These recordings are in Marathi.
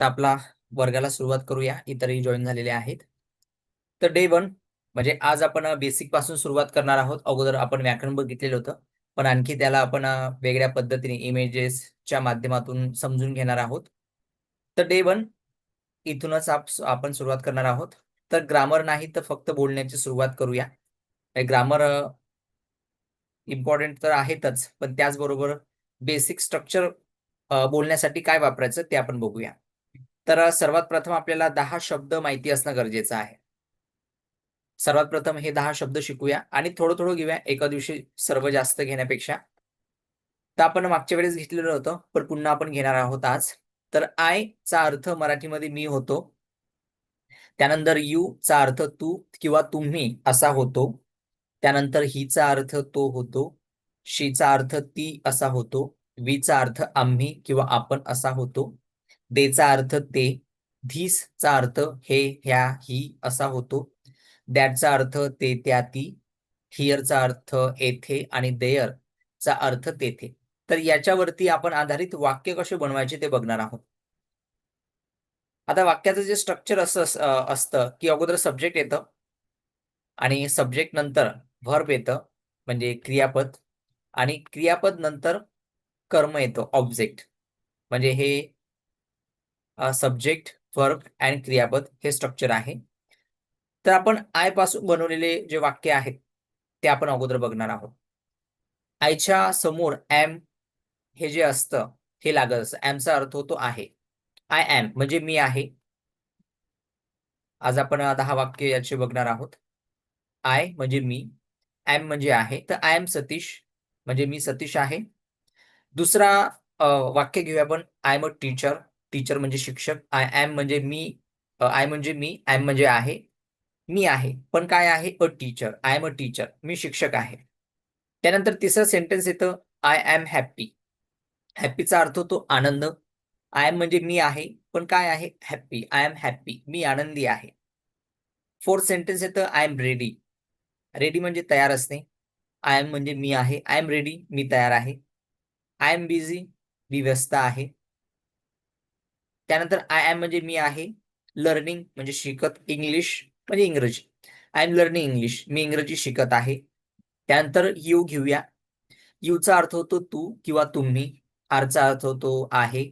तर आपला वर्गाला सुरुवात करूया. इतरही जॉईन झालेले आहेत. तर डे 1 म्हणजे आज आपण बेसिक पासून सुरुवात करणार आहोत. अगोदर आपण व्याकरण बघितलेलं होतं, पण आणखी त्याला आपण वेगळ्या पद्धतीने इमेजेसच्या माध्यमातून समजून घेणार आहोत. तर डे 1 इथूनच आपण सुरुवात करणार आहोत. तर ग्रामर नाही तर फक्त बोलण्याची सुरुवात करूया. ग्रामर इम्पॉर्टंट तर आहेतच, पण त्याचबरोबर बेसिक स्ट्रक्चर बोलण्यासाठी काय वापरायचं ते आपण बघूया. तर सर्वात प्रथम आपल्याला 10 शब्द माहिती असणं गरजेचं आहे. सर्वात प्रथम हे 10 शब्द शिकूया आणि थोडं-थोडं घेऊया एका दिवशी सर्व जास्त घेण्यापेक्षा. तर आपण मागच्या वेळेस घेतलेलं होतं, पण पुन्हा आपण घेणार आहोत आज. तर आय चा अर्थ मराठीमध्ये मी होतो. त्यानंतर यू चा अर्थ तू किंवा तुम्ही असा होतो. त्यानंतर ही चा अर्थ तो होतो. शी चा अर्थ ती असा होतो. वी चा अर्थ आम्ही किंवा आपण असा होतो. दे चा अर्थ ते. धीस चा अर्थ हे, ह्या, ही असा होतो. दॅट चा अर्थ ते, त्या, ती. हिअर चा अर्थ येथे आणि देअर चा अर्थ तेथे. तर याच्यावरती आपण आधारित वाक्य कसे बनवायचे ते बघणार आहोत. आता वाक्याचं जे स्ट्रक्चर असतं की अगोदर सब्जेक्ट येतं आणि सब्जेक्ट नंतर व्हर्ब येतं म्हणजे क्रियापद आणि क्रियापद नंतर कर्म येतं ऑब्जेक्ट. म्हणजे हे सब्जेक्ट, व्हर्ब अँड क्रियापद हे स्ट्रक्चर आहे. तर आपण आय पासून बनवलेले जे वाक्य आहेत ते आपण अगोदर बघणार आहोत. आयच्या समोर एम हे जे असतं हे लागत असतं. एमचा अर्थ होतो आहे. आय एम म्हणजे मी आहे. आज आपण 10 वाक्य याचे बघणार आहोत. आय म्हणजे मी, एम म्हणजे आहे. तर आय एम सतीश म्हणजे मी सतीश आहे. दुसरा वाक्य घेऊया आपण. I am a teacher. Teacher म्हणजे शिक्षक. आय एम म्हणजे मी, आय म्हणजे मी, एम म्हणजे आहे. मी आहे. पण काय आहे? A teacher. I am a teacher. मी शिक्षक आहे. त्यानंतर तिसरं सेंटेन्स येतं आय एम हॅपी. हॅपीचा अर्थ होतो आनंद. आय एम म्हणजे मी आहे. पण काय आहे? हॅपी. I am happy. मी आनंदी आहे. फोर्थ सेंटेन्स येतं आय एम रेडी. रेडी म्हणजे तयार असणे. आय एम म्हणजे मी आहे. I am ready. मी तयार आहे. I am busy. मी व्यस्त आहे. त्यानंतर आय एम म्हणजे मी आहे. लर्निंग म्हणजे शिकत. इंग्लिश म्हणजे इंग्रजी. I am learning English. मी इंग्रजी शिकत आहे. त्यानंतर यू घेऊया. यूचा अर्थ होतो तू किंवा तुम्ही. आरचा अर्थ होतो आहे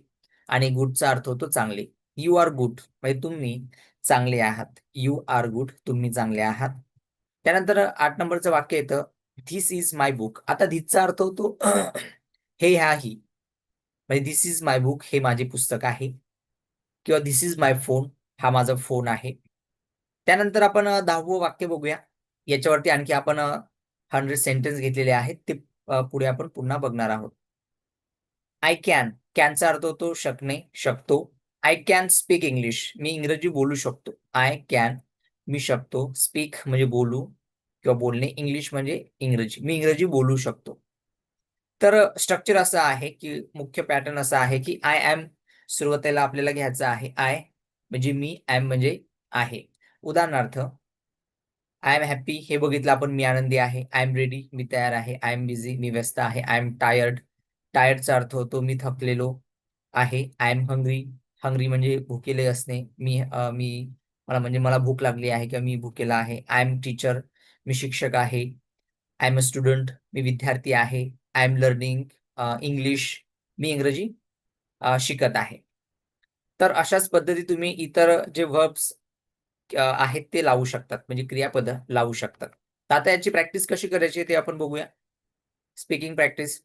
आणि गुडचा अर्थ होतो चांगले. यू आर गुड म्हणजे तुम्ही चांगले आहात. यू आर गुड तुम्ही चांगले आहात. त्यानंतर 8 नंबरचं वाक्य येतं धिस इज माय बुक. आता धिसचा अर्थ होतो हे, ह्या, ही. म्हणजे धिस इज माय बुक हे माझे पुस्तक आहे किंवा धिस इज माय फोन हा माझा फोन आहे. त्यानंतर आपण 10वं वाक्य बघूया. याच्यावरती आणखी आपण 100 सेंटेन्स घेतलेले आहेत. ते पुढे आपण पुन्हा बघणार आहोत. I can. कॅनचा अर्थ होतो शकणे, शकतो. I can speak English. मी इंग्रजी बोलू शकतो. आय कॅन मी शकतो. स्पीक म्हणजे बोलू किंवा बोलणे. इंग्लिश म्हणजे इंग्रजी. मी इंग्रजी बोलू शकतो. तर स्ट्रक्चर असं आहे, की मुख्य पॅटर्न असा आहे, की आय एम सुरुवातीला आपल्याला घ्यायचं आहे. आय म्हणजे मी, एम म्हणजे आहे. उदाहरणार्थ आय एम हॅपी हे बघितलं आपण मी आनंदी आहे. आय एम रेडी मी तयार आहे. आय एम बिझी मी व्यस्त आहे. I am tired. टायर्डचा अर्थ होतो मी थकलेलो आहे. I am hungry. हंग्री म्हणजे भुकेले असणे. मला भूक लागली आहे किंवा मी भुकेला आहे. आय एम टीचर मी शिक्षक आहे. आय एम अ स्टुडंट मी विद्यार्थी आहे. आय एम लर्निंग इंग्लिश मी इंग्रजी शिकत आहे. तर अशाच पद्धती तुम्ही इतर जे व्हर्ब्स आहेत ते लावू शकतात. म्हणजे क्रियापद लावू शकतात. तर आता याची प्रॅक्टिस कशी करायची ते आपण बघूया. Speaking practice.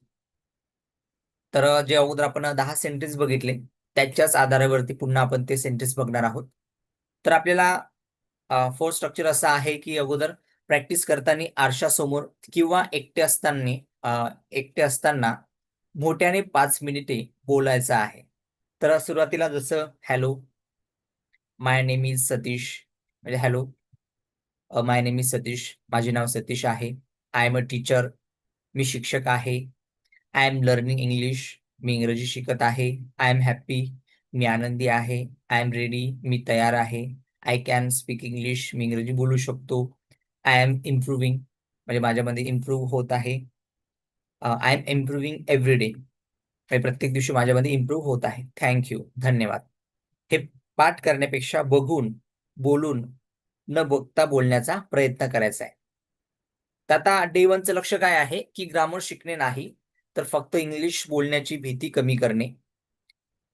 तर जे अगोदर आपण 10 सेंटेन्स बघितले, त्याच्याच आधारावरती पुन्हा आपण ते सेंटेन्स बघणार आहोत. तर आपल्याला फोर्थ स्ट्रक्चर असं आहे, की अगोदर प्रॅक्टिस करताना आरशासमोर किंवा एकटे असताना मोठ्याने 5 मिनिटे बोलायचं आहे. तर सुरुवातीला जसं hello, my name is Satish म्हणजे hello, my name is Satish. माझे नाव सतीश आहे. I am a teacher. मी शिक्षक आहे. I am learning English. मी इंग्रजी शिकत आहे. I am happy. मी आनंदी आहे. I am ready. मी तयार आहे. I can speak English. मी इंग्रजी बोलू शकतो. आय एम इम्प्रूव्हिंग म्हणजे माझ्यामध्ये इम्प्रूव्ह होत आहे. I am improving every day. प्रत्येक दिवशी माझ्यामध्ये इम्प्रूव्ह होत आहे. Thank you. धन्यवाद. हे पाठ करण्यापेक्षा बघून, बोलून, न बघता बोलण्याचा प्रयत्न करायचा आहे. तर आता डे 1चं लक्ष्य काय आहे, की ग्रामर शिकणे नाही, तर फक्त इंग्लिश बोलण्याची भीती कमी करणे.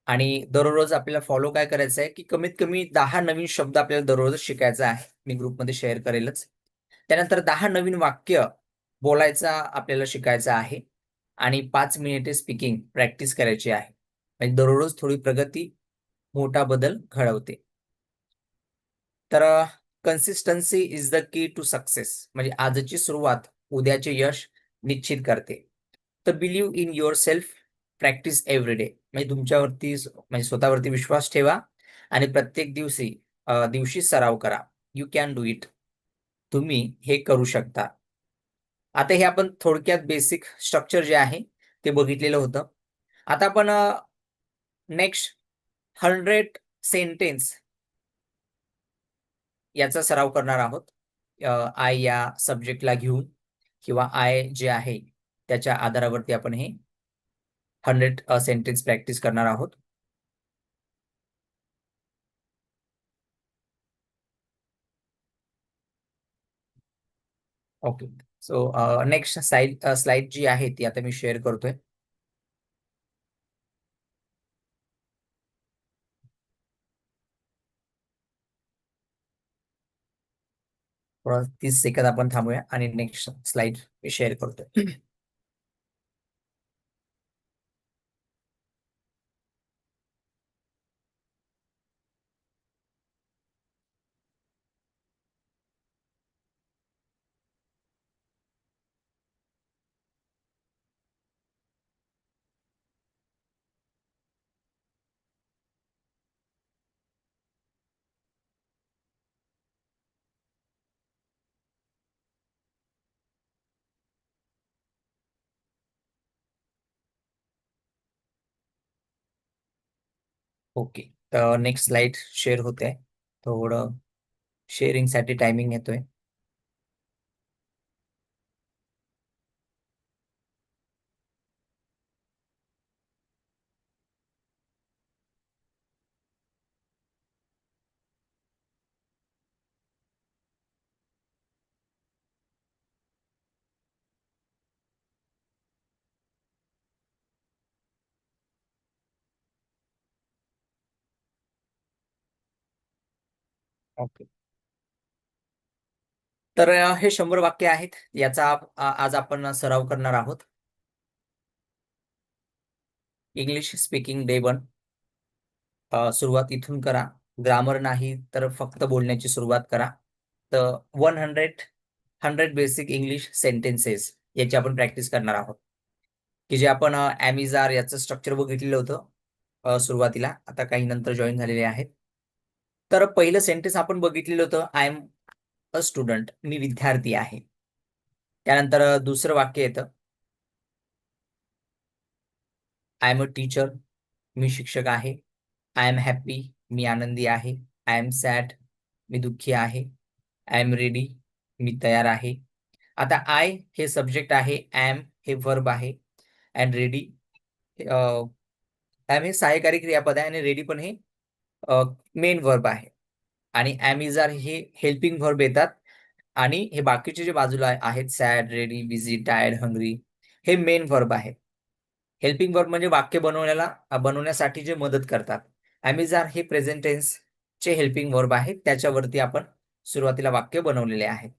आणि दररोज आपल्याला फॉलो काय करायचं आहे, की कमीत कमी 10 नवीन शब्द आपल्याला दररोजच शिकायचा आहे. मी ग्रुपमध्ये शेअर करेलच. त्यानंतर 10 नवीन वाक्य बोलायचा आपल्याला शिकायचं आहे आणि 5 मिनिटे स्पीकिंग प्रॅक्टिस करायची आहे. म्हणजे दररोज थोडी प्रगती मोठा बदल घडवते. तर consistency is the key to success. म्हणजे आजची सुरुवात उद्याचे यश निश्चित करते. तर believe in yourself, practice every day. म्हणजे तुमच्यावरती म्हणजे स्वतःवरती विश्वास ठेवा आणि प्रत्येक दिवशी सराव करा. You can do it. तुम्ही हे करू शकता. आता हे आपण थोडक्यात बेसिक स्ट्रक्चर जे आहे ते बघितलेलं होतं. आता आपण नेक्स्ट 100 सेंटेन्स याचा सराव करणार आहोत. आय या सब्जेक्टला घेऊन किंवा आय जे आहे त्याच्या आधारावरती आपण हे 100 सेंटेन्स प्रॅक्टिस करणार आहोत. ओके. सो नेक्स्ट स्लाइड जी आहे ती आता मी शेअर करतोय. 30 सेकंद आपण थांबूया आणि नेक्स्ट स्लाइड मी शेअर करतोय. ओके. तर नेक्स्ट स्लाइड शेअर होते. थोडं शेअरिंगसाठी टायमिंग येतोय. ओके. तर हे 100 वाक्य आहेत. याचा आज आपण सराव करणार आहोत. English speaking day 1. सुरुवात इथून करा. ग्रामर नाही तर फक्त बोलण्याची सुरुवात करा. तर 100 बेसिक इंग्लिश सेंटेन्सेस याची आपण प्रॅक्टिस करणार आहोत. की जे आपण ॲमिजार याचं स्ट्रक्चर बघितलेलं होतं सुरुवातीला. आता काही नंतर जॉइन झालेले आहेत. तर पहिलं सेंटेन्स आपण बघितलेलं होतं, आय एम अ स्टुडंट. मी विद्यार्थी आहे. त्यानंतर दुसरं वाक्य येतं, आय एम अ टीचर. मी शिक्षक आहे. I am happy. मी आनंदी आहे. I am sad. मी दुःखी आहे. I am ready. मी तयार आहे. आता आय हे सब्जेक्ट आहे, एम हे वर्ब आहे, अँड रेडी एम हे सहाय्यकारी क्रियापद आहे आणि रेडी पण हे मेन वर्ब आहे. आणि एम इज आर हे हेल्पिंग वर्ब येतात आणि हे बाकीचे जे बाजूला आहेत, sad, ready, busy, tired, hungry, हे मेन वर्ब आहे. हेल्पिंग वर्ब म्हणजे वाक्य बनवण्यासाठी जे मदत करतात. ॲमिजार हे प्रेझेंट टेन्स चे हेल्पिंग वर्ब आहे. त्याच्यावरती आपण सुरुवातीला वाक्य बनवलेले आहे.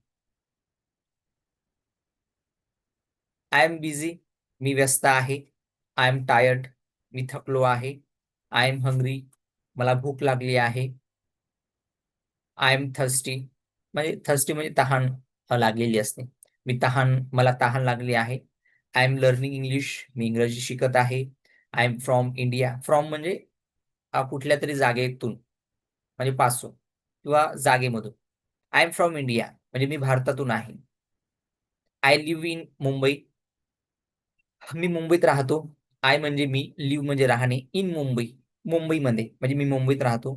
I am busy. मी व्यस्त आहे. I am tired. मी थकलो आहे. I am hungry. मला भूक लागली आहे. I am thirsty. म्हणजे थर्स्टी म्हणजे तहान लागलेली असते. मला तहान लागली आहे. I am learning English. मी इंग्रजी शिकत आहे. I am from India. From म्हणजे कुठल्या तरी जागेतून म्हणजे पासून किंवा जागेमधून. आय एम फ्रॉम इंडिया म्हणजे मी भारतातून आहे. I live in Mumbai. मी मुंबईत राहतो. आय म्हणजे मी, लिव्ह म्हणजे राहणे, इन मुंबई मुंबईमध्ये म्हणजे मी मुंबईत राहतो.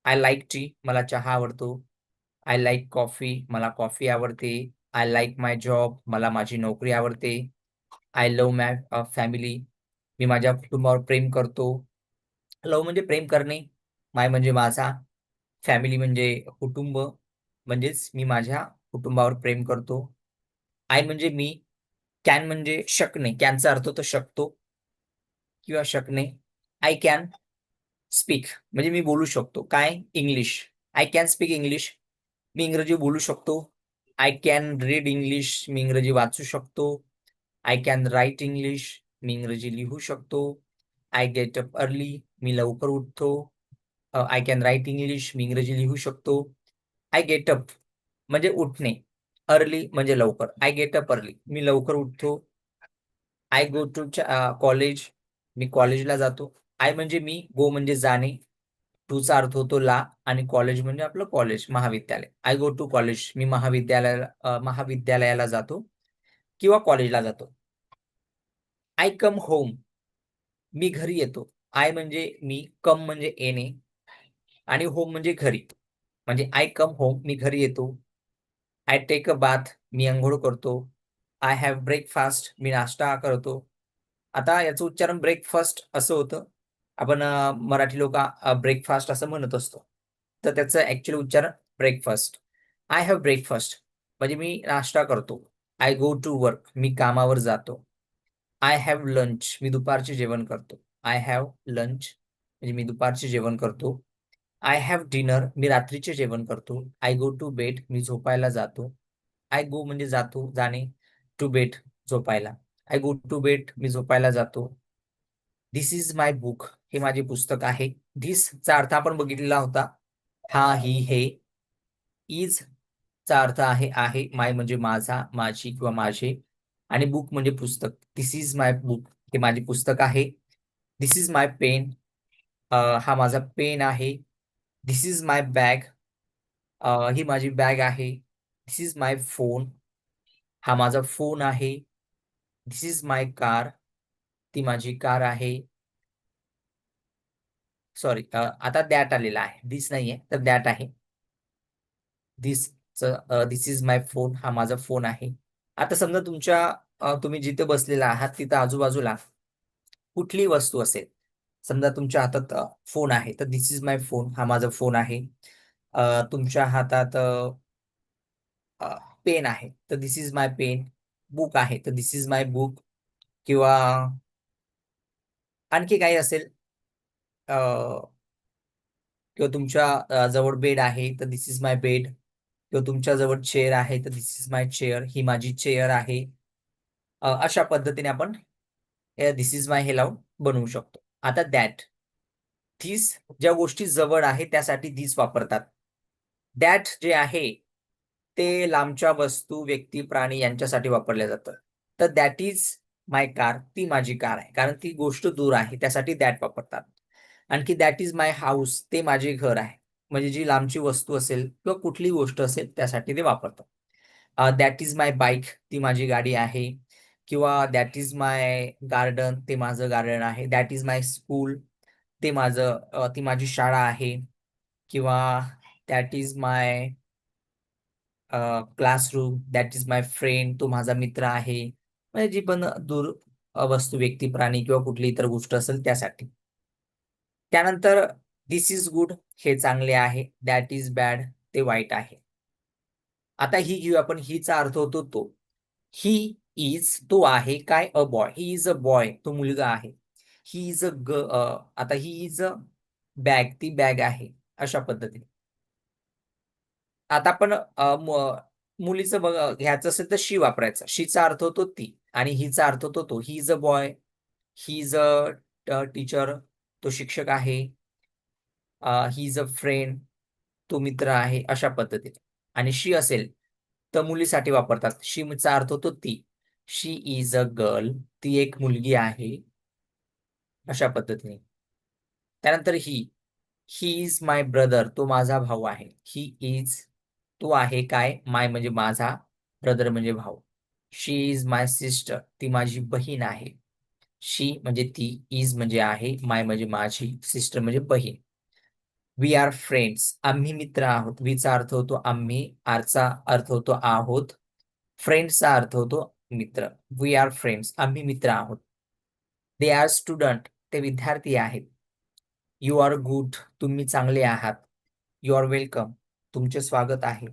I like tea. मला चहा आवडतो. I like coffee. मला कॉफी आवडते. I like my job. मला माझी नोकरी आवडते. I love my family. मी माझ्या कुटुंबावर प्रेम करतो. लव्ह म्हणजे प्रेम करणे. माय म्हणजे माझा, फॅमिली म्हणजे कुटुंब, म्हणजेच मी माझ्या कुटुंबावर प्रेम करतो. आय म्हणजे मी, कॅन म्हणजे शकणे, कॅनचा अर्थ होतो शकतो किंवा शकणे. आय कॅन स्पीक म्हणजे मी बोलू शकतो. काय? English. I can speak English. मी इंग्रजी बोलू शकतो. I can read English. मी इंग्रजी वाचू शकतो. I can write English. मी इंग्रजी लिहू शकतो. I get up early. मी लवकर उठतो. I can write English. मी इंग्रजी लिहू शकतो. आय गेट अप म्हणजे उठणे. अर्ली म्हणजे लवकर. I get up early. मी लवकर उठतो. I go to college. मी कॉलेजला जातो. आय म्हणजे मी, गो म्हणजे जाणे, टूचा अर्थ होतो ला आणि कॉलेज म्हणजे आपलं कॉलेज, महाविद्यालय. I go to college. मी महाविद्यालयाला जातो किंवा कॉलेजला जातो. I come home. मी घरी येतो. आय म्हणजे मी, कम म्हणजे येणे आणि होम म्हणजे घरी. म्हणजे आय कम होम. मी घरी येतो. I take a bath. मी अंघोळ करतो. I have breakfast. मी नाश्ता करतो. आता याचं उच्चारण ब्रेकफास्ट असं होतं. आपण मराठी लोक ब्रेकफास्ट असं म्हणत असतो. तर त्याचं ॲक्चुअली उच्चारण ब्रेकफास्ट. आय हॅव ब्रेकफास्ट म्हणजे मी नाश्ता करतो. I go to work. मी कामावर जातो. I have lunch. मी दुपारचे जेवण करतो. आय हॅव लंच म्हणजे मी दुपारचे जेवण करतो. I have dinner. मी रात्रीचे जेवण करतो. I go to bed. मी झोपायला जातो. आय गो म्हणजे जातो, जाणे. टू बेड झोपायला. I go to bed. मी झोपायला जातो. This is my book. हे माझे पुस्तक आहे. धिस चा अर्थ आपण बघितलेला होता. हा, ही, हे. इज चा अर्थ आहे. माय म्हणजे माझा, माझी किंवा माझे. आणि बुक म्हणजे पुस्तक. This is my book. हे माझे पुस्तक आहे. This is my pen. हा माझा पेन आहे. This is my bag. ही माझी बॅग आहे. This is my phone. हा माझा फोन आहे. This is my car. ती माझी कार आहे. सॉरी, आता दॅट आलेला आहे. दिस नाहीये, तर दॅट आहे. दिस दिस इज माय फोन. हा माझा फोन आहे. आता समजा तुम्ही जिथे बसलेला आहात तिथं आजूबाजूला कुठलीही वस्तू असेल. समजा तुमच्या हातात फोन आहे, तर दिस इज माय फोन. हा माझा फोन आहे. तुमच्या हातात पेन आहे, तर दिस इज माय पेन. बुक आहे, तर दिस इज माय बुक. किंवा आणखी काही असेल, अ, किंवा तुमच्या जवळ बेड आहे, तर दिस इज माय बेड. किंवा तुमच्या जवळ चेअर आहे, तर दिस इज माय चेअर. ही माझी चेअर आहे. अशा पद्धतीने आपण दिस इज माय हे लावून बनवू शकतो. आता दॅट, धिस ज्या गोष्टी जवळ आहे त्यासाठी धिस वापरतात. दॅट जे आहे ते लांबच्या वस्तू, व्यक्ती, प्राणी यांच्यासाठी वापरलं जातं. तर दॅट इज माय कार. ती माझी कार आहे. कारण ती गोष्ट दूर आहे त्यासाठी दॅट वापरतात. आणखी दॅट इज माय हाऊस. ते माझे घर आहे. म्हणजे जी लांबची वस्तू असेल किंवा कुठलीही गोष्ट असेल त्यासाठी ते वापरतात. That is my bike. ती माझी गाडी आहे. किंवा दॅट इज माय गार्डन. ते माझं गार्डन आहे. That is my school. ती माझी शाळा आहे. किंवा that is my classroom. That is my friend. तो माझा मित्र आहे. म्हणजे जी पण दूर वस्तू, व्यक्ती, प्राणी किंवा कुठली इतर गोष्ट असेल त्यासाठी. त्यानंतर धिस इज गुड. हे चांगले आहे. That is bad. ते वाईट आहे. आता ही घेऊ आपण. हीचा अर्थ होतो तो. ही इज तो आहे काय? A boy. He is a boy. तो मुलगा आहे. ही इज आता ही इज अ बॅग. ती बॅग आहे. अशा पद्धतीने. आता आपण मुलीचं घ्यायचं असेल तर शी वापरायचं. शीचा अर्थ होतो ती आणि हिचा अर्थ होतो तो. ही is a boy. He is a teacher. तो शिक्षक आहे. He is a friend. तो मित्र आहे. अशा पद्धतीने. आणि शी असेल तर मुलीसाठी वापरतात. शीचा अर्थ होतो ती. शी इज अ गर्ल. ती एक मुलगी आहे. अशा पद्धतीने. त्यानंतर ही इज माय ब्रदर. तो माझा भाऊ आहे. ही इज तो आहे काय? माय म्हणजे माझा, ब्रदर म्हणजे भाऊ. शी इज माय सिस्टर. ती माझी बहीण आहे. शी म्हणजे ती, इज म्हणजे आहे, माय म्हणजे माझी, सिस्टर म्हणजे बहीण. We are friends. आम्ही मित्र आहोत. वीचा अर्थ होतो आम्ही. आरचा अर्थ होतो आहोत. फ्रेंड्सचा अर्थ होतो मित्र. We are friends. आम्ही मित्र आहोत. They are student. ते विद्यार्थी आहेत. यू आर गुड, तुम्ही चांगले आहात. यू आर वेलकम, तुमचे स्वागत आहे.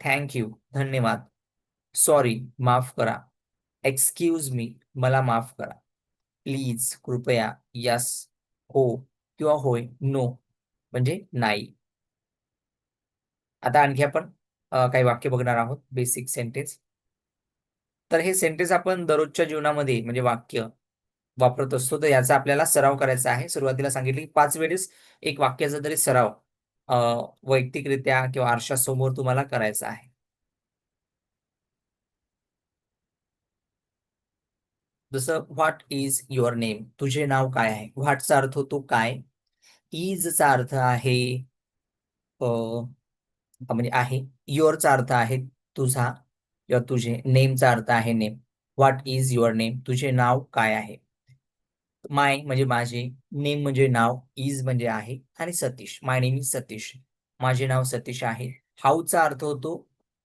थँक यू, धन्यवाद. सॉरी, माफ करा. एक्सक्यूज मी, मला माफ करा. प्लीज, कृपया. यस, हो किंवा होय. नो म्हणजे नाही. आता आणखी आपण काही वाक्य बघणार आहोत, बेसिक सेंटेन्स. तर हे सेंटेन्स आपण दररोजच्या जीवनामध्ये म्हणजे वाक्य वापरत असतो, तर याचा आपल्याला सराव करायचा आहे. सुरुवातीला सांगितले की 5 वेळेस एक वाक्याचा तरी सराव अ, वैयक्तिकरित्या किंवा आरशासमोर तुम्हाला करायचा आहे. जसं व्हॉट इज युअर नेम, तुझे नाव काय आहे. व्हॉटचा अर्थ होतो काय. इजचा अर्थ आहे म्हणजे आहे. युअरचा अर्थ आहे तुझा किंवा तुझे. नेमचा अर्थ आहे name. What is your name, तुझे नाव काय आहे. माय म्हणजे माझे, नेम म्हणजे नाव, इज म्हणजे आहे आणि सतीश. माय नेम इज सतीश, माझे नाव सतीश आहे. हाऊचा अर्थ होतो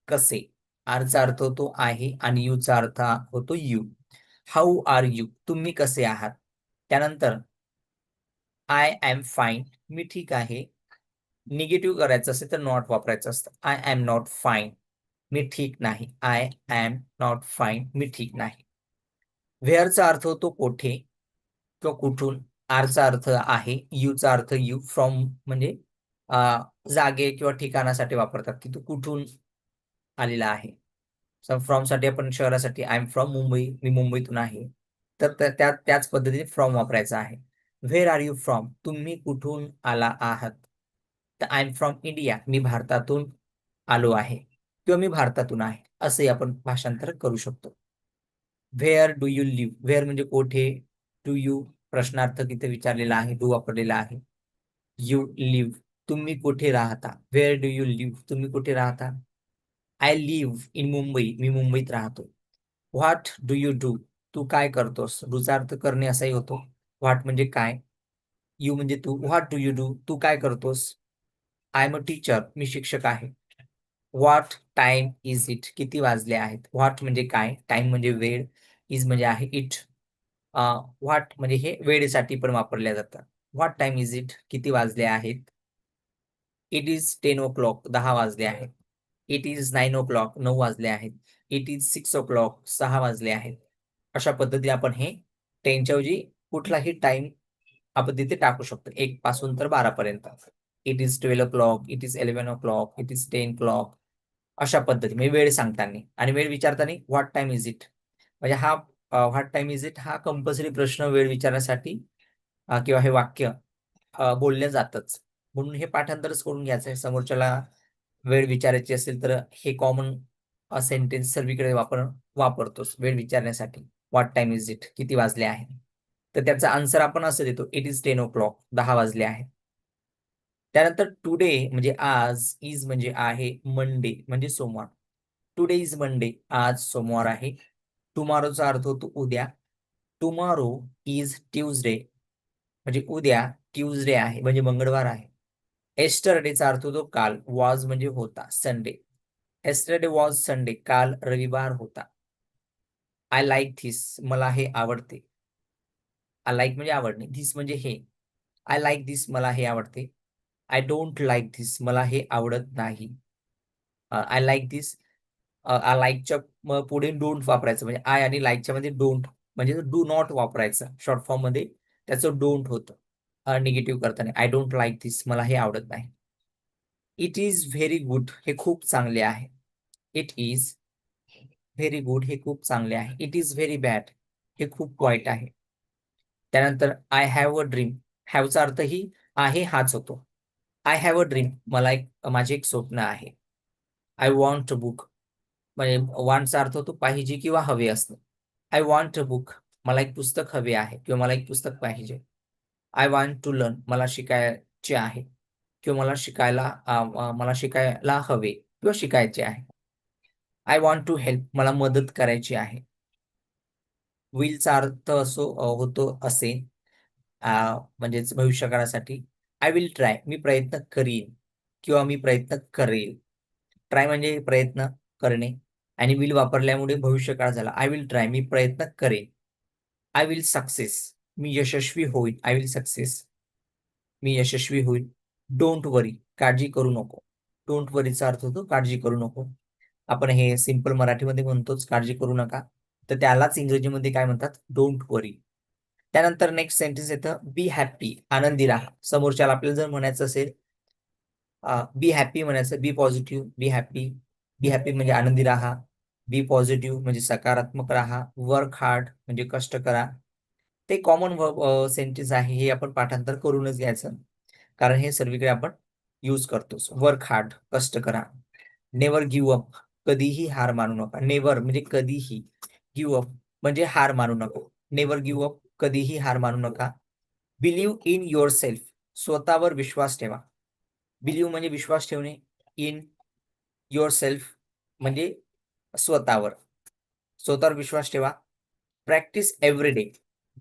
कसे. आरचा अर्थ होतो आहे आणि यूचा अर्थ होतो यू. हाऊ आर यू, तुम्ही कसे आहात. त्यानंतर आय एम फाईन, मी ठीक आहे. निगेटिव्ह करायचं असेल तर नॉट वापरायचं असतं. आय एम नॉट फाईन, मी ठीक नाही. आय एम नॉट फाईन, मी ठीक नाही. व्हेअरचा अर्थ होतो कोठे किंवा कुठून. आरचा अर्थ आहे, यूचा अर्थ यू. फ्रॉम म्हणजे अ, जागे किंवा ठिकाणासाठी वापरतात की तू कुठून आलेला आहे. फ्रॉम साठी आपण शहरासाठी आय एम फ्रॉम मुंबई, मी मुंबईतून आहे. तर त्याच पद्धतीने फ्रॉम वापरायचा आहे. व्हेर आर यू फ्रॉम, तुम्ही कुठून आला आहात. तर आय एम फ्रॉम इंडिया, मी भारतातून आलो आहे किंवा मी भारतातून आहे, असे आपण भाषांतर करू शकतो. Where do you live, where म्हणजे कोठे. डू यू प्रश्नार्थक इथे विचारलेला आहे, डू वापरलेला आहे. यू लिव्ह, तुम्ही कुठे राहता. व्हेअर डू यू लिव्ह, तुम्ही कुठे राहता. आय लिव्ह इन मुंबई, मी मुंबईत राहतो. व्हॉट डू यू डू, तू काय करतोस. डूचा अर्थ करणे असाही होतो. व्हॉट म्हणजे काय, यू म्हणजे तू. व्हॉट डू यू डू, तू काय करतोस. आय एम अ टीचर, मी शिक्षक आहे. व्हॉट टाइम इज इट, किती वाजले आहेत. व्हॉट म्हणजे काय, टाइम म्हणजे वेळ, इज म्हणजे आहे, इट. व्हॉट म्हणजे हे वेळेसाठी पण वापरल्या जातं. व्हॉट टाइम इज इट, किती वाजले आहेत. इट इज 10 o'clock, 10 वाजले आहेत. इट इज 9 o'clock, 9 वाजले आहेत. इट इज 6 o'clock, 6 वाजले आहेत. अशा पद्धतीने आपण हे 10च्या ऐवजी कुठलाही टाइम आपण तिथे टाकू शकतो, 1 पासून तर 12 पर्यंत. It is 12 o'clock, it is 11 o'clock, it is 10 o'clock. अशा पद्धतीने म्हणजे वेळ सांगताना आणि वेळ विचारताना व्हॉट टाइम इज इट. म्हणजे हा व्हॉट टाइम इज इट हा कंपल्सरी प्रश्न वेळ विचारण्यासाठी किंवा हे वाक्य बोललं जातच. म्हणून हे पाठांतरच करून घ्यायचं आहे. समोरच्याला वेळ विचारायची असेल तर हे कॉमन सेंटेन्स सर्वीकडे वापरतोच वेळ विचारण्यासाठी. व्हॉट टाइम इज इट, किती वाजले आहे. तर त्याचा आन्सर आपण असं देतो, इट इज 10 o'clock, 10 वाजले आहेत. त्यानंतर टुडे म्हणजे आज, इज म्हणजे आहे, मंडे म्हणजे सोमवार. टुडे इज मंडे, आज सोमवार आहे. टुमॉरोचा अर्थ होतो उद्या. टुमॉरो इज ट्यूजडे म्हणजे उद्या ट्यूजडे आहे म्हणजे मंगळवार आहे. एस्टरडेचा अर्थ होतो काल. वॉज म्हणजे होता, संडे. एस्टरडे वॉज संडे, काल रविवार होता. आय लाईक धिस, मला हे आवडते. आय लाईक म्हणजे आवडणे, धिस म्हणजे हे. आय लाईक धिस, मला हे आवडते. आय डोंट लाईक धिस, मला हे आवडत नाही. आय लाईक धिस, आय लाईकच्या पुढे डोंट वापरायचं म्हणजे आय आणि लाईकच्या मध्ये डोंट म्हणजे डू नॉट वापरायचं. शॉर्ट फॉर्म मध्ये त्याचं डोंट होतं निगेटिव्ह करताना. आय डोंट लाईक धिस, मला हे आवडत नाही. इट इज व्हेरी गुड, हे खूप चांगले आहे. इट इज व्हेरी गुड, हे खूप चांगले आहे. इट इज व्हेरी बॅड, हे खूप वाईट आहे. त्यानंतर आय हॅव अ ड्रीम, हॅवचा अर्थही आहे हाच होतो. आय हॅव अ ड्रीम, मला माझे एक स्वप्न आहे. आय वॉन्ट अ बुक म्हणजे वॉन्टचा अर्थ होतो पाहिजे किंवा हवे असणे. आय वॉन्ट अ बुक, मला एक पुस्तक हवे आहे किंवा मला एक पुस्तक पाहिजे. आय वॉन्ट टू लर्न, मला शिकायचे आहे किंवा मला शिकायला हवे किंवा शिकायचे आहे. आय वॉन्ट टू हेल्प, मला मदत करायची आहे. विलचा अर्थ होतो असे म्हणजेच भविष्यकाळासाठी. आय विल ट्राय, मी प्रयत्न करीन किंवा मी प्रयत्न करेल. ट्राय म्हणजे प्रयत्न करणे आणि विल वापरल्यामुळे भविष्यकाळ झाला. आय विल ट्राय, मी प्रयत्न करेन. आय विल सक्सेस, मी यशस्वी होईल. I will success. मी यशस्वी होईल. डोंट वरी, काळजी करू नको. डोंट वरीचा अर्थ होतो काळजी करू नको. आपण हे सिंपल मराठीमध्ये म्हणतोच काळजी करू नका, तर त्यालाच इंग्रजीमध्ये काय म्हणतात, डोंट वरी. त्यानंतर नेक्स्ट सेंटेन्स येतं बी हॅपी, आनंदी राहा. समोरच्याला आपल्याला जर म्हणायचं असेल बी हॅपी म्हणायचं, be positive, be happy. Be happy म्हणजे आनंदी राहा. बी पॉझिटिव्ह म्हणजे सकारात्मक राहा. वर्क हार्ड म्हणजे कष्ट करा. ते कॉमन सेंटेन्स आहे, हे आपण पाठांतर करूनच घ्यायचं, कारण हे सर्वीकडे आपण यूज करतो. वर्क हार्ड, कष्ट करा. नेवर गिव्ह अप, कधीही हार मानू नका. नेवर म्हणजे कधीही, गिव्ह अप म्हणजे हार मानू नका. नेवर गिव्ह अप, कधीही हार मानू नका. बिलीव्ह इन युअर सेल्फ, स्वतःवर विश्वास ठेवा. बिलीव्ह म्हणजे विश्वास ठेवणे. इन युअर सेल्फ म्हणजे स्वतःवर, स्वतःवर विश्वास ठेवा. प्रॅक्टिस एव्हरी डे,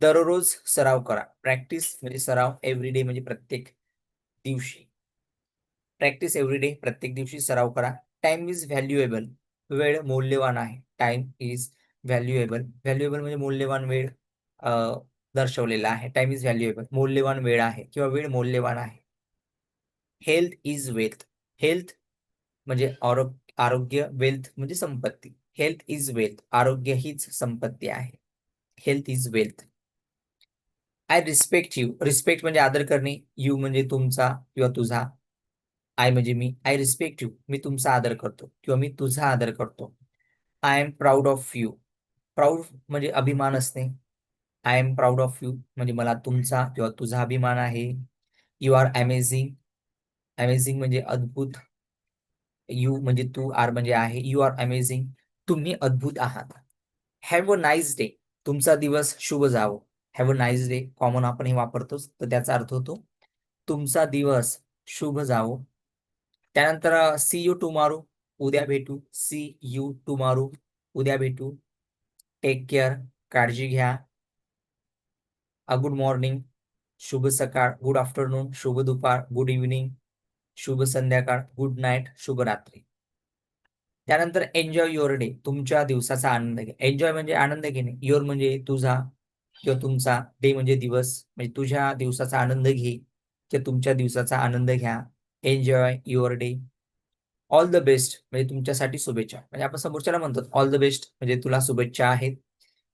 दररोज सराव करा. प्रॅक्टिस म्हणजे सराव, एव्हरी डे म्हणजे प्रत्येक दिवशी. प्रॅक्टिस एव्हरी डे, प्रत्येक दिवशी सराव करा. टाइम इज व्हॅल्युएबल, वेळ मौल्यवान आहे. टाइम इज व्हॅल्युएबल, व्हॅल्युएबल म्हणजे मौल्यवान, वेळ दर्शवलेला आहे. टाइम इज व्हॅल्युएबल, मौल्यवान वेळ आहे किंवा वेळ मौल्यवान आहे. हेल्थ इज वेल्थ, हेल्थ म्हणजे आरोग्य, वेल्थ म्हणजे संपत्ती. हेल्थ इज वेल्थ, आरोग्य हीच संपत्ती आहे. Health is wealth. I respect you, respect म्हणजे आदर करणे. यू म्हणजे तुमचा किंवा तुझा. आय म्हणजे मी. आय रिस्पेक्ट यू, मी तुमचा आदर करतो किंवा मी तुझा आदर करतो. I am proud of you, proud म्हणजे अभिमान असणे. I am proud of you म्हणजे मला तुमचा किंवा तुझा अभिमान आहे. यू आर अमेझिंग, अमेझिंग म्हणजे अद्भुत. यू म्हणजे तू, आर म्हणजे आहे. यू आर अमेझिंग, तुम्ही अद्भुत आहात. हॅव अ नाईस डे, तुमचा दिवस शुभ जावो. Have a nice day common आपण हे वापरतोच, तर त्याचा अर्थ होतो तुमचा दिवस शुभ जावो. त्यानंतर सी यू टुमॉरो, उद्या भेटू. सी यू टुमॉरो, उद्या भेटू. टेक केअर, काळजी घ्या. गुड मॉर्निंग, शुभ सकाळ. गुड आफ्टरनून, शुभ दुपार. गुड इव्हनिंग, शुभ संध्याकाळ. गुड नाईट, शुभ रात्री. त्यानंतर एन्जॉय युअर डे, तुमच्या दिवसाचा आनंद घ्या. एन्जॉय म्हणजे आनंद घेणे. युअर म्हणजे तुझा किंवा तुमचा. डे म्हणजे दिवस, म्हणजे तुझ्या दिवसाचा आनंद घे किंवा तुमच्या दिवसाचा आनंद घ्या. Enjoy your day. All the best म्हणजे तुमच्यासाठी शुभेच्छा. म्हणजे आपण समोरच्याला म्हणतो ऑल द बेस्ट म्हणजे तुला शुभेच्छा आहेत.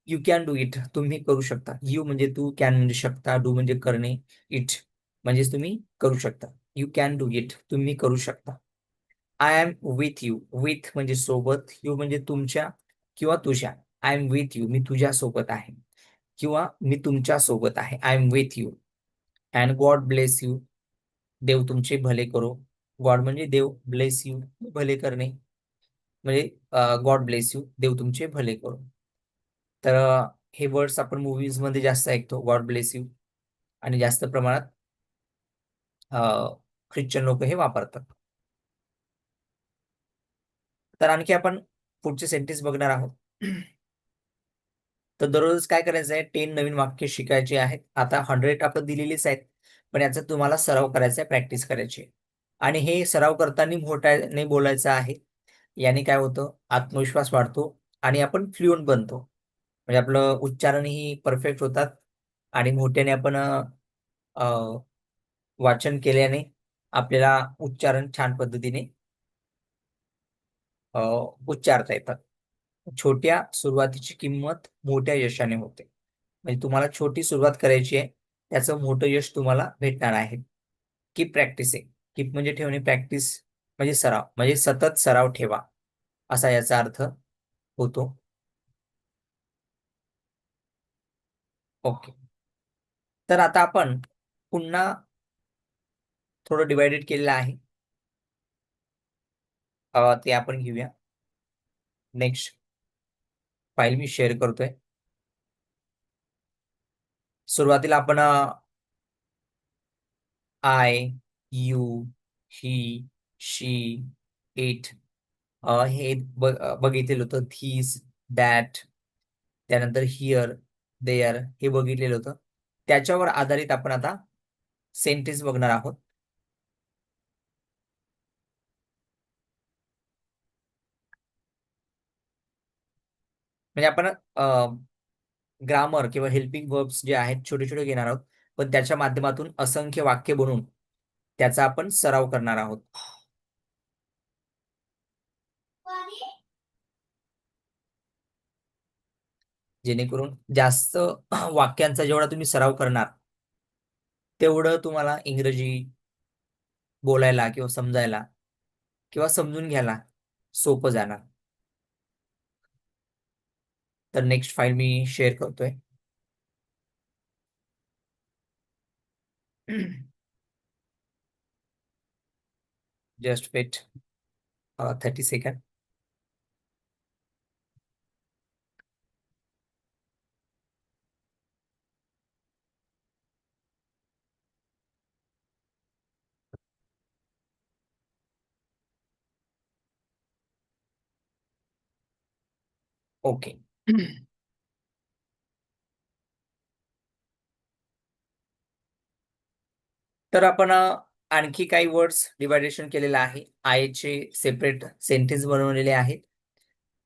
यू कॅन डू इट, तुम्ही करू शकता. यू म्हणजे तू, कॅन म्हणजे शकता, डू म्हणजे करणे, इट म्हणजे तुम्ही करू शकता. यू कॅन डू इट, तुम्ही करू शकता. I am with you, with म्हणजे सोबत. यू म्हणजे तुमच्या किंवा तुझ्या. आय एम विथ यू, मी तुझ्या सोबत आहे किंवा मी तुमच्या सोबत आहे. I am with you. And God bless you, देव तुमचे भले करो. गॉड म्हणजे देव, ब्लेस यू भले करणे म्हणजे गॉड ब्लेस यू, देव तुमचे भले करो. तर हे वर्ड्स आपण मूव्हीज मध्ये जास्त ऐकतो, गॉड ब्लेस यू, आणि जास्त प्रमाणात ख्रिश्चन लोक हे वापरतात. तर आणखी आपण पुढचे सेंटेन्स बघणार आहोत. तर दररोज काय करायचं आहे, 10 नवीन वाक्य शिकायची आहेत. आता 100 आपण दिलेलीच आहेत, पण याचा तुम्हाला सराव करायचा आहे, प्रॅक्टिस करायची आहे. आणि हे सराव करताना मोठ्याने बोलायचं आहे. याने काय होतं, आत्मविश्वास वाढतो आणि आपण फ्लुएंट बनतो. म्हणजे आपलं उच्चारणही परफेक्ट होतात आणि मोठ्याने आपण वाचन केल्याने आपल्याला उच्चारण छान पद्धतीने उच्चारता येतात. छोट्या सुरुवातीची किंमत मोठ्या यशाने होते. म्हणजे तुम्हाला छोटी सुरुवात करायची आहे, त्याचं मोठं यश तुम्हाला भेटणार आहे. कीप प्रॅक्टिसिंग, कीप म्हणजे ठेवणे, प्रॅक्टिस म्हणजे सराव, म्हणजे सतत सराव ठेवा, असा याचा अर्थ होतो. ओके. तर आता आपण पुन्हा थोडं डिवाइडेड केलेलं आहे. ते आपण घेऊया. नेक्स्ट फाईल मी शेअर करतोय. सुरुवातीला आपण I, you, he, she, it हे बघितलेलं होतं. धीस, दॅट, त्यानंतर हिअर, देअर हे बघितलेलं होतं. त्याच्यावर आधारित आपण आता सेंटेन्स बघणार आहोत. म्हणजे आपण ग्रामर किंवा हेल्पिंग वर्ब्स जे आहेत छोटे छोटे घेणार आहोत. पण त्याच्या माध्यमातून असंख्य वाक्य बनवून त्याचा आपण सराव करणार आहोत. जेणेकरून जास्त वाक्यांचा जेवढा तुम्ही सराव करणार तेवढं तुम्हाला इंग्रजी बोलायला किंवा समजायला किंवा समजून घ्यायला सोपं जाणार. तर नेक्स्ट फाईल मी शेअर करतोय. Just wait 30 second. ओके. तर आपण आणखी काही वर्ड्स डिवायडेशन केलेलं आहे. आयचे सेपरेट सेंटेन्स बनवलेले आहेत.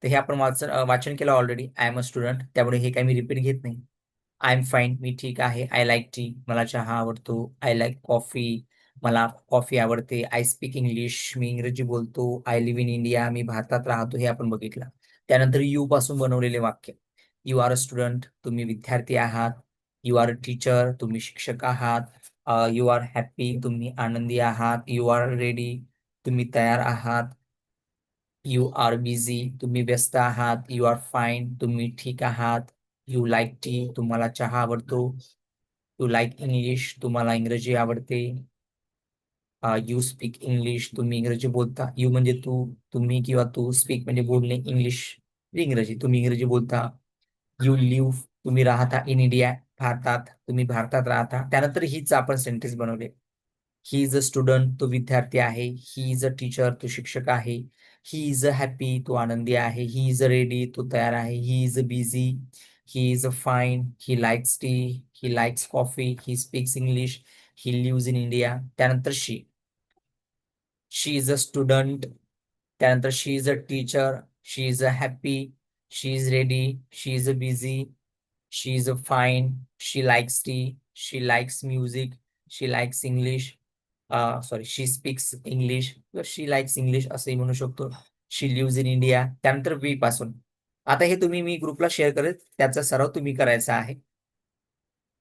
तर हे आपण वाचन केलं already. I am a student, त्यामुळे हे काही मी रिपीट घेत नाही. आय एम फाईन, मी ठीक आहे. आय लाईक टी, मला चहा आवडतो. आय लाईक कॉफी, मला कॉफी आवडते. आय स्पीक इंग्लिश, मी इंग्रजी बोलतो. आय लिव्ह इन इंडिया, मी भारतात राहतो. हे आपण बघितलं. त्यानंतर यू पासून बनवलेले वाक्य. यू आर अ स्टुडंट, तुम्ही विद्यार्थी आहात. यू आर अ टीचर, तुम्ही शिक्षक आहात. यू आर हॅपी, तुम्ही आनंदी आहात. यू आर रेडी, तुम्ही तयार आहात. यू आर बिझी, तुम्ही व्यस्त आहात. यू आर फाईन, तुम्ही ठीक आहात. यू लाईक टी, तुम्हाला चहा आवडतो. यू लाईक इंग्लिश, तुम्हाला इंग्रजी आवडते. यू स्पीक इंग्लिश, तुम्ही इंग्रजी बोलता. यू म्हणजे तू, तुम्ही किंवा तू. स्पीक म्हणजे बोलणे. इंग्लिश इंग्रजी, तुम्ही इंग्रजी बोलता. यू लिव्ह, तुम्ही राहता. इन इंडिया, भारतात, तुम्ही भारतात राहता. त्यानंतर हीच आपण सेंटेन्स बनवले. ही इज अ स्टुडंट, तो विद्यार्थी आहे. ही इज अ टीचर, तो शिक्षक आहे. ही इज अ हॅपी, तो आनंदी आहे. ही इज अ रेडी, तो तयार आहे. He is a busy, he is a fine. He likes tea, he likes coffee. He speaks English, he lives in India. त्यानंतर शी इज अ स्टुडंट. त्यानंतर she is a teacher. She is a happy. She is ready. She is a busy. She is a fine. She likes tea. She likes music. She likes English. Sorry, she speaks English किंवा शी लाईक्स इंग्लिश असंही म्हणू शकतो. शी लिव्हज इन इंडिया. त्यानंतर वी पासून. आता हे तुम्ही मी ग्रुपला शेअर करेल, त्याचा सराव तुम्ही करायचा आहे.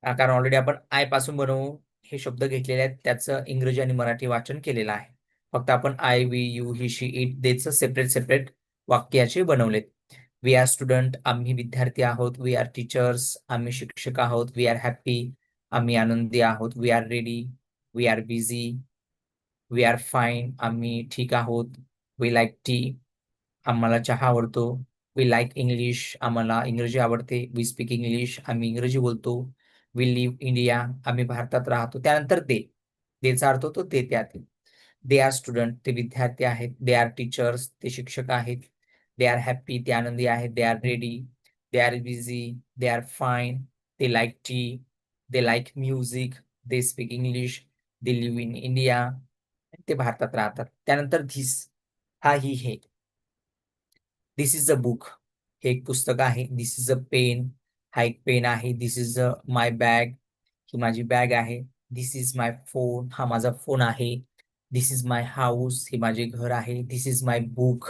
कारण ऑलरेडी आपण आय पासून बनवू हे शब्द घेतलेले आहेत. त्याचं इंग्रजी आणि मराठी वाचन केलेलं आहे. फक्त आपण I, we, you, he, she, it देचं सेपरेट सेपरेट वाक्याचे बनवलेत. वी आर स्टुडंट, आम्ही विद्यार्थी आहोत. वी आर टीचर्स, आम्ही शिक्षक आहोत. वी आर हॅपी, आम्ही आनंदी आहोत. We are ready, we are busy. We are fine, आम्ही ठीक आहोत. वी लाईक टी, आम्हाला चहा आवडतो. वी लाईक इंग्लिश, आम्हाला इंग्रजी आवडते. वी स्पीक इंग्लिश, आम्ही इंग्रजी बोलतो. वी लिव्ह इंडिया, आम्ही भारतात राहतो. त्यानंतर देचा अर्थ होतो ते त्यातील. दे आर स्टुडंट, ते विद्यार्थी आहेत. दे आर टीचर्स, ते शिक्षक आहेत. दे आर हॅपी, ते आनंदी आहेत. They are ready, they are busy. They are fine, ते like tea. They like music. They speak English. They live in India, ते भारतात राहतात. त्यानंतर धिस, हा, ही, हे. दिस इज अ बुक, हे एक पुस्तक आहे. दिस इज अ पेन, हा एक पेन आहे. दिस इज अ माय बॅग, ही माझी बॅग आहे. दिस इज माय फोन, हा माझा फोन आहे. दिस इज माय हाऊस, हे माझे घर आहे. दिस इज माय बुक,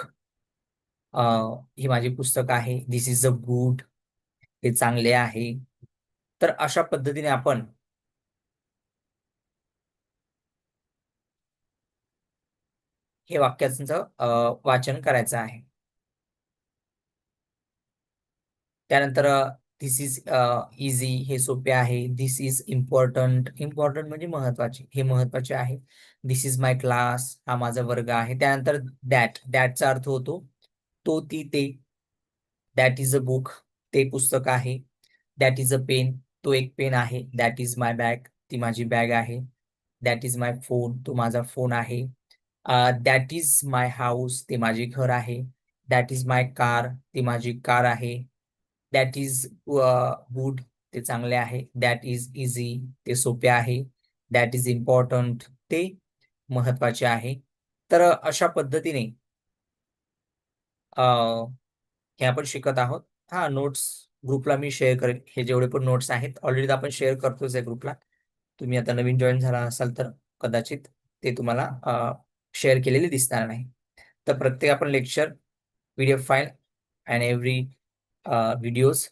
ही माझी पुस्तक आहे. दिस इज अ गुड, हे चांगले आहे. तर अशा पद्धतीने आपण हे वाक्याचं वाचन करायचं आहे. त्यानंतर धिस इज इझी, हे सोपे आहे. धिस इज इम्पॉर्टंट, इम्पॉर्टंट म्हणजे महत्वाचे, हे महत्वाचे आहे. दिस इज माय क्लास, हा माझा वर्ग आहे. त्यानंतर दॅटचा अर्थ होतो तो, ती, ते. दॅट इज अ बुक, ते पुस्तक आहे. दॅट इज अ पेन, तो एक पेन आहे. दॅट इज माय बॅग, ती माझी बॅग आहे. दॅट इज माय फोन, तो माझा फोन आहे. दॅट इज माय हाऊस, ते माझे घर आहे. दॅट इज माय कार, ती माझी कार आहे. दॅट इज गुड, ते चांगले आहे. दॅट इज इझी, ते सोपे आहे. दॅट इज इम्पॉर्टंट, ते महत्वाचे आहे. तर अशा पद्धतीने हे आपण शिकत आहोत. हा, नोट्स ग्रुपला मी शेअर करेन. हे जेवढे पण नोट्स आहेत ऑलरेडी आपण शेअर करतोच आहे ग्रुपला. तुम्ही आता नवीन जॉईन झाला असाल तर कदाचित ते तुम्हाला शेअर केलेले दिसणार नाही. तर प्रत्येक आपण lecture PDF file and every videos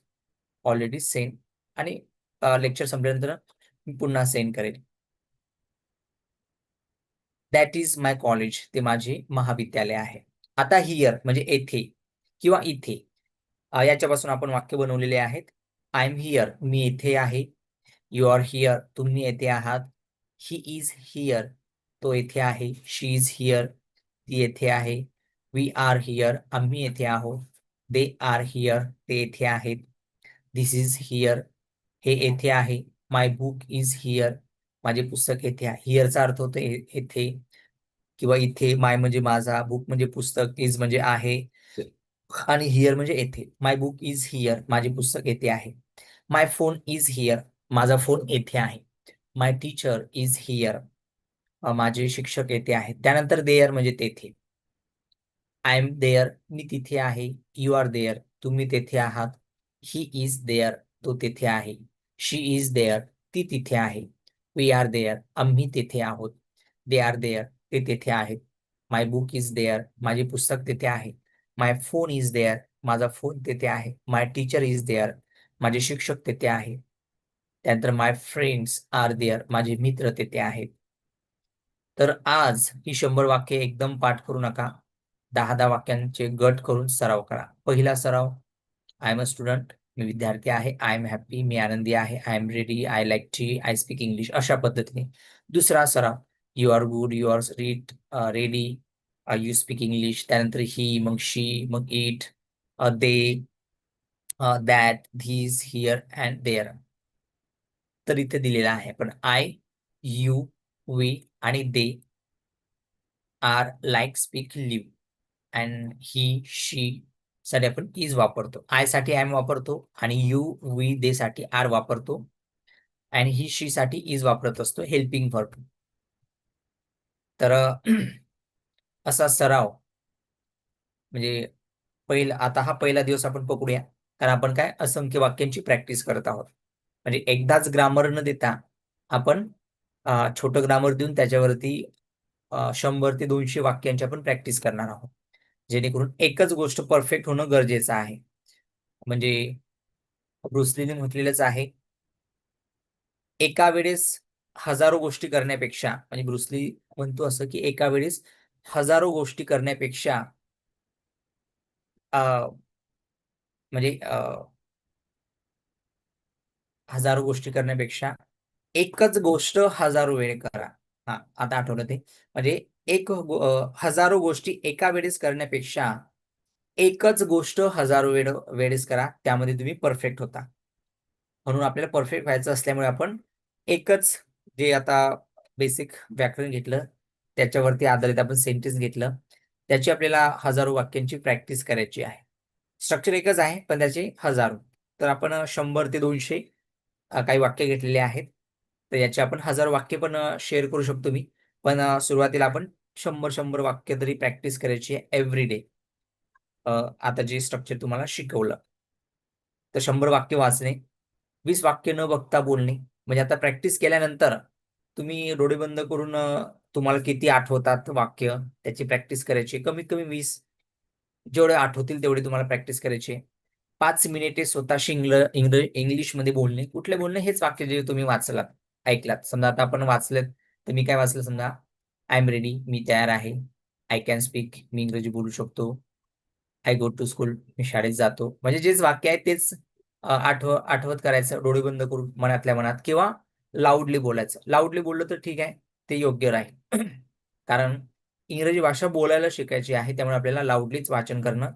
already send आणि लेक्चर संपल्यानंतर मी पुन्हा सेंड करेल. दॅट इज माय कॉलेज, ते माझे महाविद्यालय आहे. आता हियर म्हणजे येथे किंवा इथे याच्यापासून आपण वाक्य बनवलेले आहेत. आय एम हियर, मी येथे आहे. यू आर हियर, तुम्ही येथे आहात. ही इज हियर, तो येथे आहे. शी इज हियर, ती येथे आहे. वी आर हियर, आम्ही येथे आहोत. दे आर हियर, ते येथे आहेत. दिस इज हियर, हे येथे आहे. माय बुक इज हियर, माझे पुस्तक येथे आहे. हियरचा अर्थ होतो येथे किंवा इथे. माय म्हणजे माझा, बुक म्हणजे पुस्तक, इज म्हणजे आहे आणि हियर म्हणजे येथे. माय बुक इज हियर, माझे पुस्तक येथे आहे. माय फोन इज हियर, माझा फोन येथे आहे. माय टीचर इज हियर, माझे शिक्षक येथे आहेत. त्यानंतर देअर म्हणजे तेथे. आय एम देअर, मी तिथे आहे. यू आर देअर, तुम्ही तेथे आहात. ही इज देअर, तो तेथे आहे. शी इज देअर, ती तिथे आहे. वी आर देअर, आम्ही तेथे आहोत. दे आर देअर, ते तेथे आहेत. माय बुक इज देअर, माझे पुस्तक तेथे आहे. माय फोन इज देअर, माझा फोन तेथे आहे. माय टीचर इज देअर, माझे शिक्षक तेथे आहे. त्यानंतर माय फ्रेंड्स आर देअर, माझे मित्र तेथे आहेत. तर आज ही 100 वाक्ये एकदम पाठ करू नका. 10-10 वाक्यांचे गट करून सराव करा. पहिला सराव, आय एम अ स्टुडंट, मी विद्यार्थी आहे. आय एम हॅपी, मी आनंदी आहे. I am ready, I like tea, I speak English, अशा पद्धतीने. दुसरा सराव, you are good, you are ready, you speak English. त्यानंतर ही, मग शी, मग it, they, that, this, here and there. तर इथे दिलेला आहे. पण आय, यू, वी आणि they are, like, speak, live and he, she साठी आपण इज वापरतो. आय साठी एम वापरतो आणि यू, वी, दे साठी आर वापरतो आणि ही, शी साठी इज वापरत असतो हेल्पिंग वर्ब. तर असा सराव म्हणजे आता हा पहिला दिवस आपण पकडूया, कारण आपण काय असंख्य वाक्यांची प्रॅक्टिस करत आहोत. म्हणजे एकदाच ग्रामर न देता आपण छोटं ग्रामर देऊन त्याच्यावरती 100 ते 200 वाक्यांची आपण प्रॅक्टिस करणार आहोत. जेणेकरून एकच गोष्ट परफेक्ट होणं गरजेचं आहे. म्हणजे ब्रुसलीने म्हटलेलंच आहे, एका वेळेस हजारो गोष्टी करण्यापेक्षा, म्हणजे ब्रुसली म्हणतो असं की एका वेळेस हजारो गोष्टी करण्यापेक्षा अ, म्हणजे हजारो गोष्टी करण्यापेक्षा एकच गोष्ट हजारो वेळ करा. हां, आता आठवलं ते. म्हणजे हजारो गोष्टी एका वेळेस करण्यापेक्षा एकच गोष्ट हजारो वेळेस करा. त्यामध्ये तुम्ही परफेक्ट होता. म्हणून आपल्याला परफेक्ट व्हायचं असल्यामुळे आपण एकच, जे आता बेसिक व्याकरण घेतलं, त्याच्यावरती आधारित आपण सेंटेन्स घेतलं. त्याची आपल्याला हजारो वाक्यांची प्रॅक्टिस करायची आहे. स्ट्रक्चर एकच आहे, पण त्याचे हजारो. तर आपण 100 ते 200 काही वाक्य घेतलेले आहेत. तर याची आपण 1000 वाक्य पण शेअर करू शकतो मी. पण सुरुवातीला आपण 100-100 वाक्य तरी प्रॅक्टिस करायची आहे एव्हरी डे. आता जे स्ट्रक्चर तुम्हाला शिकवलं. तर 100 वाक्य वाचणे, 20 वाक्य न बघता बोलणे. म्हणजे आता प्रॅक्टिस केल्यानंतर तुम्ही डोळे बंद करून तुम्हाला किती आठवतात वाक्य, त्याची प्रॅक्टिस करायची. कमीत कमी 20, जेवढे आठवतील तेवढे तुम्हाला प्रॅक्टिस करायची आहे. 5 मिनिटे स्वतःशी इंग्लिशमध्ये बोलणे. कुठले बोलणे? हेच वाक्य जे तुम्ही वाचलात, ऐकलात. समजा आता आपण वाचलेत, तर मी काय वाचलं समजा, आय एम रेडी, मी तयार आहे. आय कॅन स्पीक, मी इंग्रजी बोलू शकतो. आय गो टू स्कूल, मी शाळेत जातो. म्हणजे जेच वाक्य आहे तेच आठवत करायचं डोळे बंद करून मनातल्या मनात, किंवा लाऊडली बोलायचं. लाऊडली बोललं तर ठीक आहे, ते योग्य राहील. कारण इंग्रजी भाषा बोलायला शिकायची आहे, त्यामुळे आपल्याला लाऊडलीच वाचन करणं,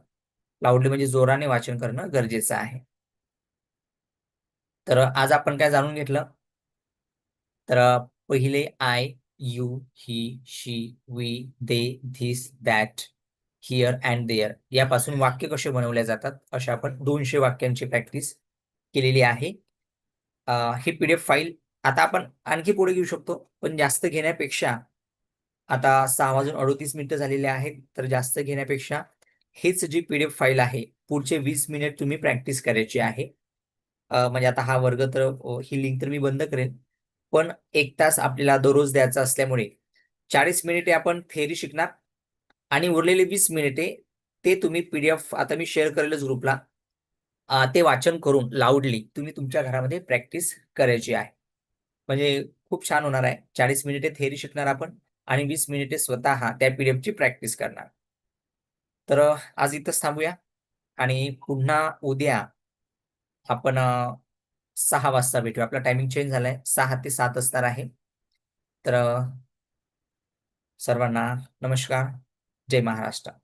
लाऊडली म्हणजे जोराने वाचन करणं गरजेचं आहे. तर आज आपण काय जाणून घेतलं? तर पहिले I, you, he, she, we, they, this, that, here and there यापासून वाक्य कसे बनवले जातात, अशा आपण 200 वाक्यांची प्रॅक्टिस केलेली आहे. ही PDF फाईल आता आपण आणखी पुढे घेऊ शकतो, पण जास्त घेण्यापेक्षा आता 6:38 झालेले आहेत. तर जास्त घेण्यापेक्षा हेच जी PDF फाईल आहे, पुढचे 20 मिनिट तुम्ही प्रॅक्टिस करायची आहे. म्हणजे आता हा वर्ग तर ही लिंक तर मी बंद करेन. पण 1 तास आपल्याला दररोज द्यायचा असल्यामुळे 40 मिनिटे आपण थेअरी शिकणार आणि उरलेले 20 मिनिटे ते तुम्ही PDF आता मी शेअर करेलच ग्रुपला, ते वाचन करून लाऊडली तुम्ही तुमच्या घरामध्ये प्रॅक्टिस करायची आहे. म्हणजे खूप छान होणार आहे. 40 मिनिटे थेअरी शिकणार आपण आणि 20 मिनिटे स्वतः त्या PDFची प्रॅक्टिस करणार. तर आज इथंच थांबूया आणि पुन्हा उद्या आपण 6 वाजता भेटूया. आपला टायमिंग चेंज झालाय. 6 ते 7 असणार आहे. तर सर्वांना नमस्कार. जय महाराष्ट्र.